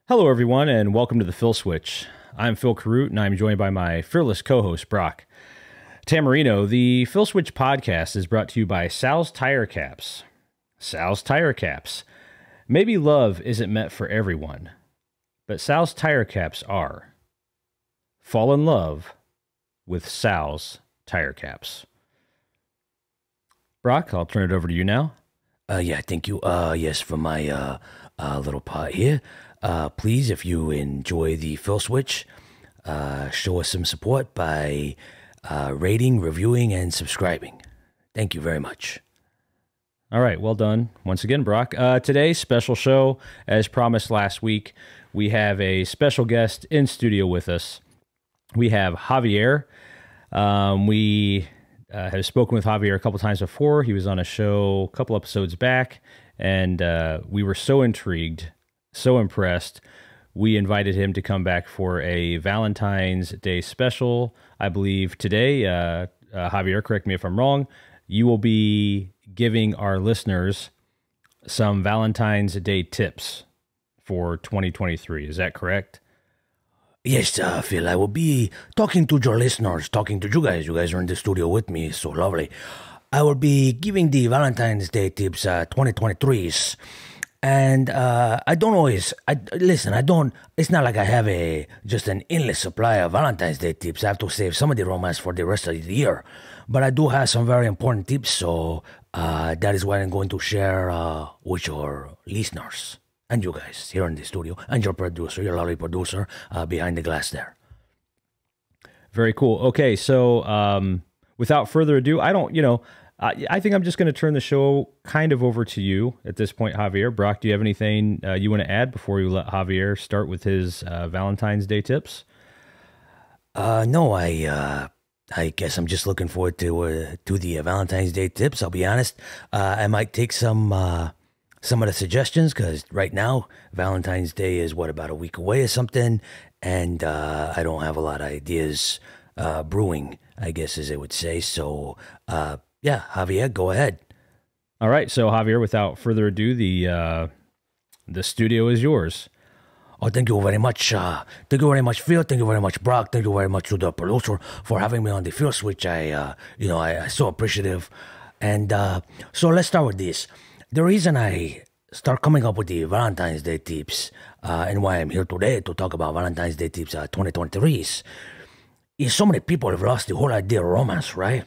Hello, everyone, and welcome to the Phil Switch. I'm Phil Carute, and I'm joined by my fearless co-host, Brock Tamarino. The Phil Switch podcast is brought to you by Sal's Tire Caps. Sal's Tire Caps. Maybe love isn't meant for everyone, but Sal's Tire Caps are. Fall in love with Sal's Tire Caps. Brock, I'll turn it over to you now. Yeah, thank you. Yes, for my little part here. Please, if you enjoy the Phil Switch, show us some support by rating, reviewing, and subscribing. Thank you very much. All right, well done. Once again, Brock. Today's special show, as promised last week, we have a special guest in studio with us. We have Javier. We have spoken with Javier a couple times before. He was on a show a couple episodes back, and we were so intrigued, so impressed, we invited him to come back for a Valentine's Day special. I believe today, Javier, correct me if I'm wrong, you will be giving our listeners some Valentine's Day tips for 2023. Is that correct? Yes, Phil, I will be talking to your listeners, talking to you guys. You guys are in the studio with me. It's so lovely. I will be giving the Valentine's Day tips 2023s. And I don't always, it's not like I have just an endless supply of Valentine's Day tips. I have to save some of the romance for the rest of the year. But I do have some very important tips, so that is what I'm going to share with your listeners and you guys here in the studio and your producer, your lovely producer behind the glass there. Very cool. Okay, so without further ado, I think I'm just going to turn the show kind of over to you at this point, Javier. Brock, do you have anything you want to add before you let Javier start with his Valentine's Day tips? No, I guess I'm just looking forward to the Valentine's Day tips. I'll be honest. I might take some of the suggestions because right now Valentine's Day is about a week away or something, and I don't have a lot of ideas brewing, I guess as they would say. So. Yeah, Javier, go ahead. All right, so Javier, without further ado, the studio is yours. Oh, thank you very much. Thank you very much, Phil. Thank you very much, Brock. Thank you very much to the producer for having me on the Phil Switch. I so appreciative. And so let's start with this. The reason I start coming up with the Valentine's Day tips and why I'm here today to talk about Valentine's Day tips 2023 is so many people have lost the whole idea of romance, right?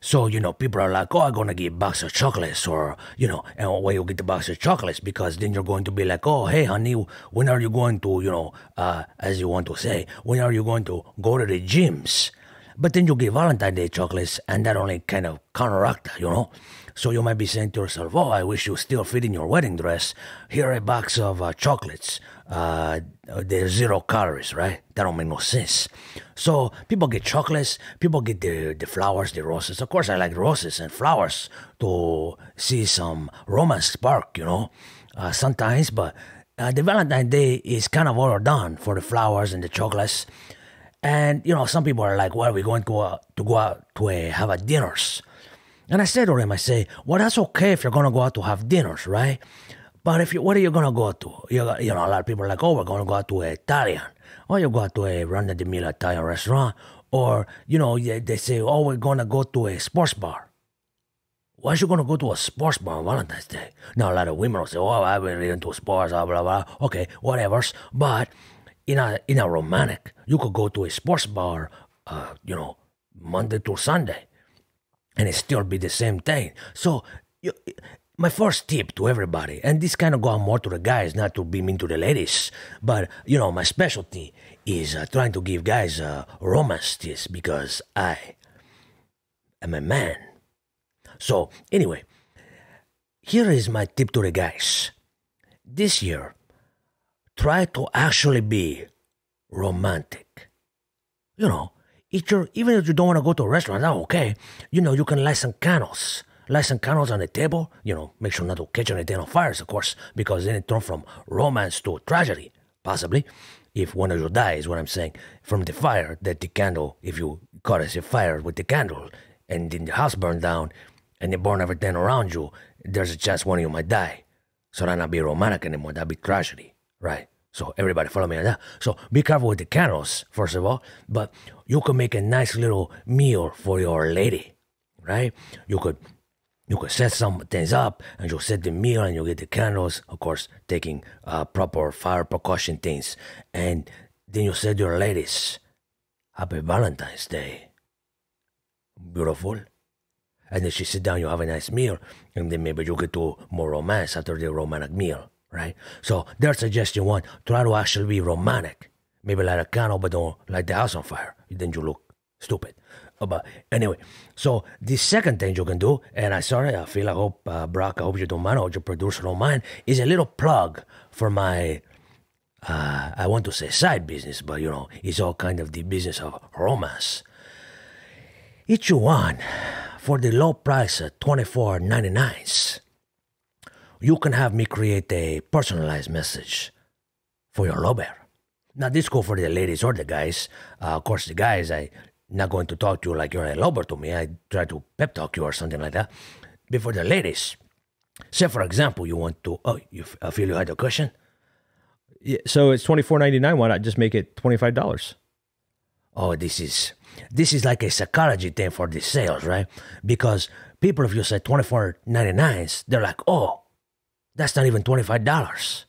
So, people are like, oh, I'm going to get a box of chocolates or, and why you get the box of chocolates? Because then you're going to be like, oh, hey, honey, when are you going to, as you want to say, when are you going to go to the gyms? But then you get Valentine's Day chocolates and that only kind of counteract that, So you might be saying to yourself, oh, I wish you still fit in your wedding dress. Here a box of chocolates. They're 0 calories, right? That don't make no sense. So people get chocolates, people get the flowers, the roses. Of course, I like roses and flowers to see some romance spark, sometimes. But the Valentine's Day is kind of overdone for the flowers and the chocolates. And, some people are like, well, we're going to go out to have a dinners. And I said to them, well, that's okay if you're going to go out to have dinners, right? But what are you going to go to? A lot of people are like, oh, we're going to go out to an Italian. Or you go out to a run-of-the-mill Italian restaurant. Or, they say, oh, we're going to go to a sports bar. Why are you going to go to a sports bar on Valentine's Day? Now, a lot of women will say, oh, I've been into sports, blah, blah, blah. Okay, whatever. But in a romantic, you could go to a sports bar, Monday to Sunday. And it still be the same thing. So, my first tip to everybody, and this kind of go more to the guys, not to be mean to the ladies, but, my specialty is trying to give guys romance tips because I am a man. So, anyway, here is my tip to the guys. This year, try to actually be romantic. Even if you don't want to go to a restaurant, that's okay. You can light some candles. Light some candles on the table. Make sure not to catch anything on fires, of course, because then it turns from romance to tragedy, possibly. If one of you dies, what I'm saying, from the fire, that the candle, if you caught as a fire with the candle, and then the house burned down, and they burn everything around you, there's a chance one of you might die. So that'd not be romantic anymore. That'd be tragedy, right? So everybody follow me on that. So be careful with the candles, first of all. But you can make a nice little meal for your lady, right? You could set some things up, and you set the meal, and you get the candles, of course, taking proper fire precaution things. And then you say to your ladies, Happy Valentine's Day. Beautiful. And then she sit down, you have a nice meal, and then maybe you get to more romance after the romantic meal, right? So their suggestion one, try to actually be romantic. Maybe light a candle, but don't light the house on fire. Then you look stupid. But anyway, so the second thing you can do, and I hope, Brock, I hope you don't mind, or your producer don't mind, is a little plug for my, I want to say side business, but it's all kind of the business of romance. Each one, for the low price of $24.99, you can have me create a personalized message for your lover. Now, this go for the ladies or the guys. Of course, the guys, I'm not going to talk to you like you're a lover to me. I try to pep talk you or something like that. But for the ladies, say, for example, you want to, I feel you had a question? Yeah, so it's $24.99. Why not just make it $25? Oh, this is like a psychology thing for the sales, right? Because people, if you say $24.99, they're like, oh, that's not even $25.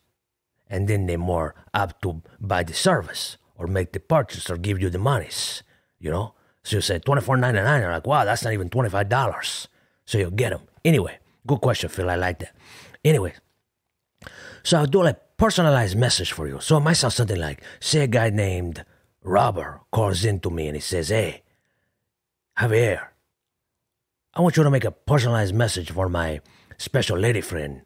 And then they're more apt to buy the service or make the purchase or give you the monies, So you say $24.99, they're like, wow, that's not even $25. So you get them. Anyway, good question, Phil. I like that. Anyway, so I'll do a personalized message for you. So it might sound something like, say a guy named Robert calls into me and he says, hey, Javier, I want you to make a personalized message for my special lady friend,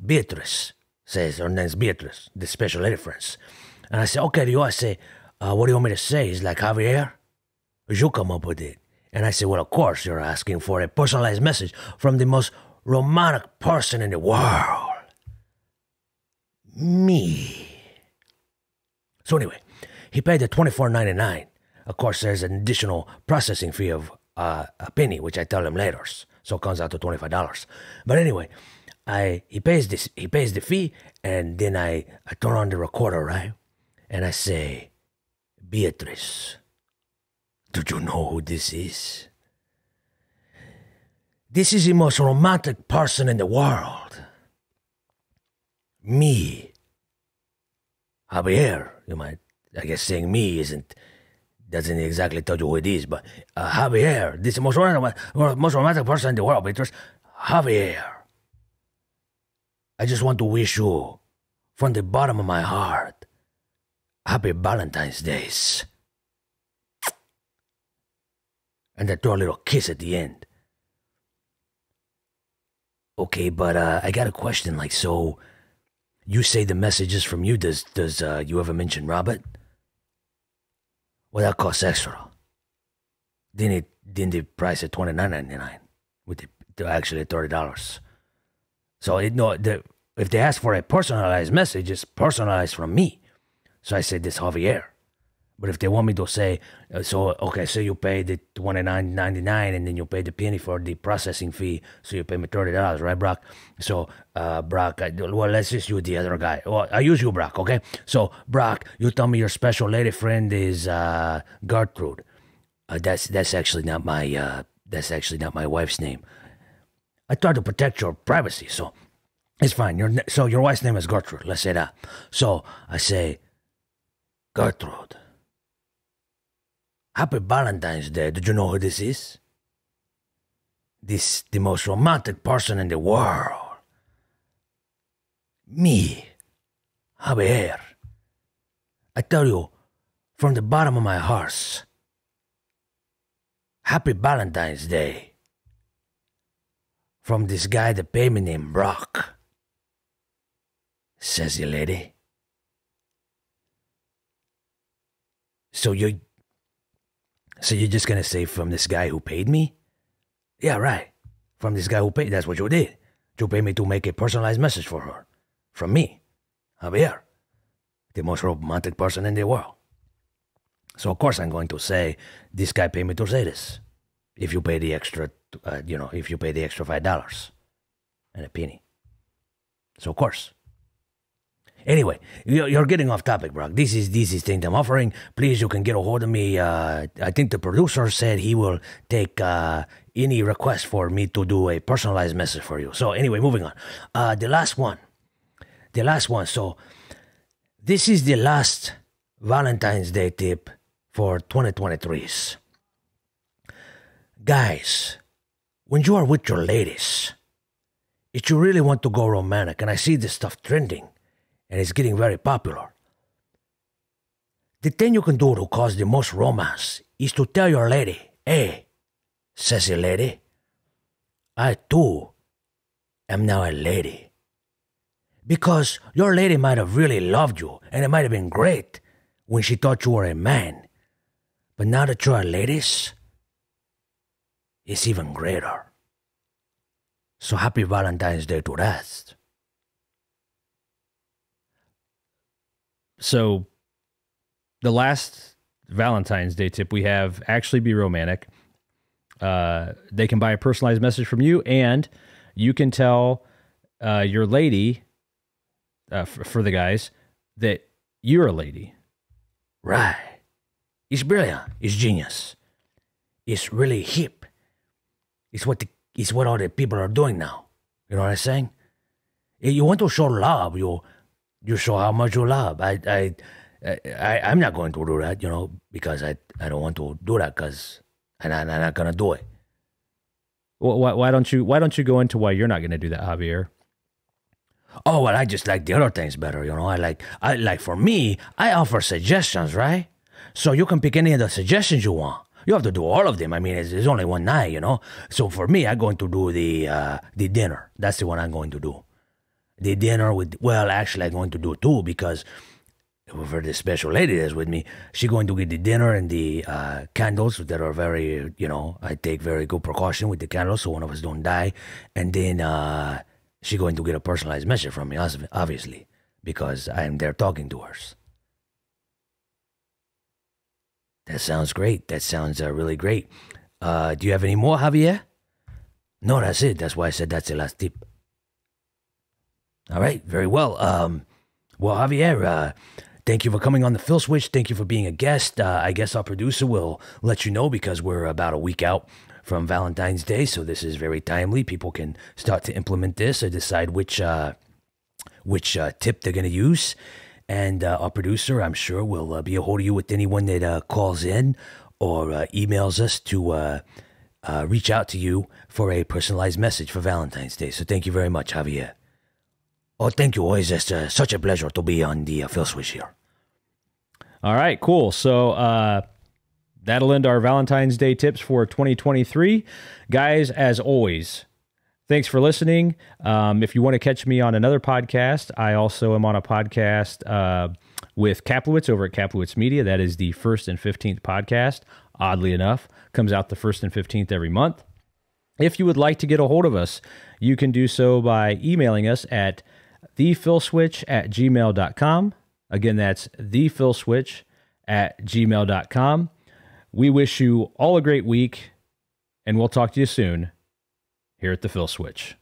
Beatrice. Says her name's Beatrice, the special lady friends. And I say, okay, I say, what do you want me to say? He's like, Javier, you come up with it. And I say, well, of course, you're asking for a personalized message from the most romantic person in the world. Me. So anyway, he paid the $24.99. Of course, there's an additional processing fee of a penny, which I tell him later. So it comes out to $25. But anyway, he pays the fee, and then I turn on the recorder, right? And I say, Beatrice, do you know who this is? This is the most romantic person in the world. Me. Javier. I guess saying me doesn't exactly tell you who it is, but Javier, this is the most romantic person in the world, Beatrice. Javier. I just want to wish you, from the bottom of my heart, Happy Valentine's Days. And I throw a little kiss at the end. Okay, but I got a question. So you say the message is from you. Does you ever mention Robert? Well, that costs extra. Then the price at $29.99 with actually $30. So if they ask for a personalized message, it's personalized from me. So I say this Javier. But if they want me to say, so you pay the $29.99 and then you pay the penny for the processing fee, so you pay me $30, right, Brock? So, Brock, let's just use the other guy. Well, I use you, Brock, okay? So, Brock, you tell me your special lady friend is Gertrude. That's actually not my wife's name. I try to protect your privacy, so it's fine. So your wife's name is Gertrude. Let's say that. So I say, Gertrude, Happy Valentine's Day. Did you know who this is? The most romantic person in the world. Me, Javier. I tell you, from the bottom of my heart, Happy Valentine's Day. From this guy that paid me named Brock. Says the lady. So you're just gonna say from this guy who paid me? Yeah, right. From this guy who paid, that's what you did. You paid me to make a personalized message for her. From me, Javier, the most romantic person in the world. So of course I'm going to say, this guy paid me to say this. If you pay the extra, if you pay the extra $5 and a penny. So of course. Anyway, you're getting off topic, Brock. This is thing I'm offering. Please, you can get a hold of me. I think the producer said he will take any request for me to do a personalized message for you. So anyway, moving on. The last one. So this is the last Valentine's Day tip for 2023s. Guys, when you are with your ladies, if you really want to go romantic, and I see this stuff trending, and it's getting very popular, the thing you can do to cause the most romance is to tell your lady, hey, sassy lady, I too am now a lady. Because your lady might have really loved you, and it might have been great when she thought you were a man. But now that you are ladies, it's even greater. So happy Valentine's Day to that. So the last Valentine's Day tip we have, actually be romantic. They can buy a personalized message from you, and you can tell your lady, for the guys, that you're a lady. Right. It's brilliant. It's genius. It's really hip. It's what all the people are doing now. You know what I'm saying? If you want to show love, you show how much you love. I'm not going to do that, because I don't want to do that, because I'm not gonna do it. Well, why don't you go into why you're not going to do that, Javier? Oh, well, I just like the other things better, I like for me, I offer suggestions, right? So you can pick any of the suggestions you want. You have to do all of them. I mean, it's only one night, So for me, I'm going to do the dinner. That's the one I'm going to do. The dinner actually, I'm going to do two, because for the special lady that's with me, she's going to get the dinner and the candles that are very, I take very good precaution with the candles so one of us don't die. And then she's going to get a personalized message from me, obviously, because I'm there talking to her. That sounds great. That sounds really great. Do you have any more, Javier? No, that's it. That's why I said that's the last tip. All right, very well. Well, Javier, thank you for coming on the Phil Switch. Thank you for being a guest. I guess our producer will let you know, because we're about a week out from Valentine's Day, so this is very timely. People can start to implement this or decide which tip they're going to use. And our producer, I'm sure, will be a hold of you with anyone that calls in or emails us to reach out to you for a personalized message for Valentine's Day. So thank you very much, Javier. Oh, thank you. Always such a pleasure to be on the Phil Switch here. All right, cool. So that'll end our Valentine's Day tips for 2023. Guys, as always, thanks for listening. If you want to catch me on another podcast, I also am on a podcast with Kaplowitz over at Kaplowitz Media. That is the 1st and 15th podcast. Oddly enough, comes out the 1st and 15th every month. If you would like to get a hold of us, you can do so by emailing us at thephilswitch@gmail.com. Again, that's thephilswitch@gmail.com. We wish you all a great week, and we'll talk to you soon here at the Phil Switch.